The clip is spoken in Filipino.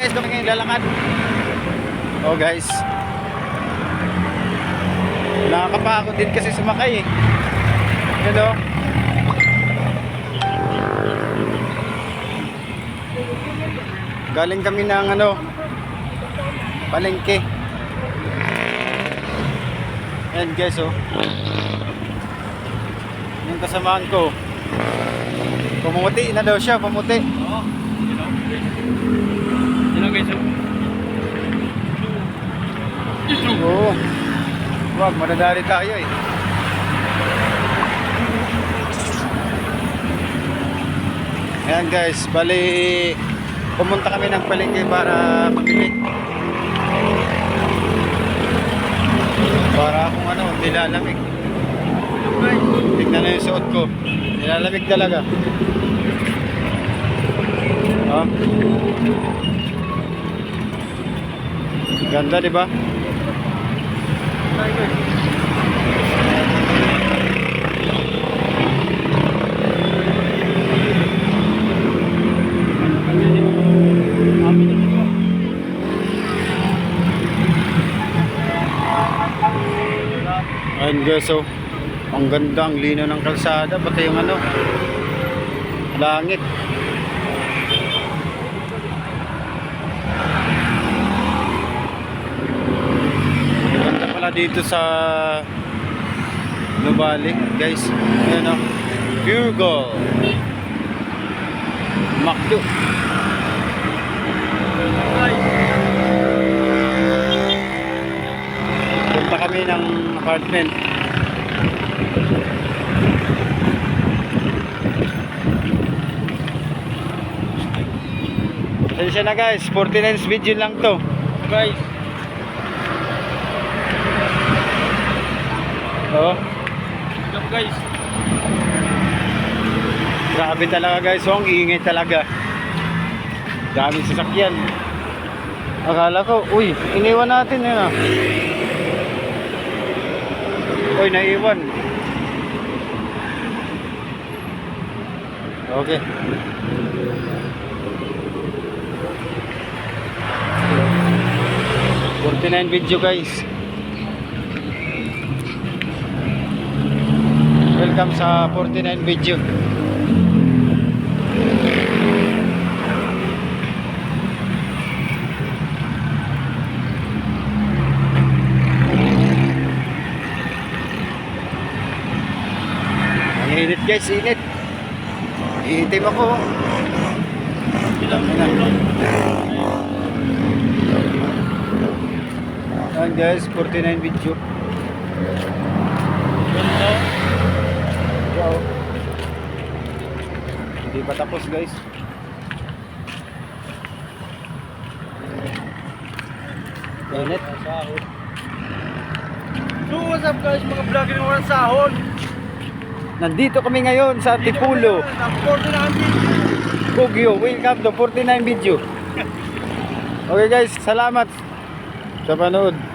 Guys, doon ngayon lalakad. Oh guys. Nakakapagod din kasi sumakay eh. Hello. Galing kami ng palengke. Ayan guys oh. Yung kasamaan ko. Pumuti na daw siya, pumuti. Oo. Yun guys. Oo. Wag, madadali tayo eh. Ayan guys, bali pumunta kami ng palengke para mamili. Para kung nilalamig. Tignan na yung suot ko. Nilalamig talaga. Oh. Ganda, di ba? Ayun guys, so ang ganda, ang lino ng kalsada, pati yung langit. Ganda pala dito sa Nubali guys. Ayan Pure Gold Macdo. Punta kami ng apartment. Pasensya na guys, 49 video lang to Guys. oh. Come guys. Grabe talaga guys, ang iingay talaga. Daming sasakyan. Akala ko, uy, iniwan natin yun Uy, naiwan. Okay. $49 video guys. Welcome sa 49 video. Ang init guys, init. Iitim ako. Ayan guys, 49 video. Wow. Hindi pa tapos guys. Init. So what's up guys, mga vlogger ng walang sahod. Nandito kami ngayon sa Tipulo, Baguio. Welcome to 49 video. Okay guys, salamat sa panood.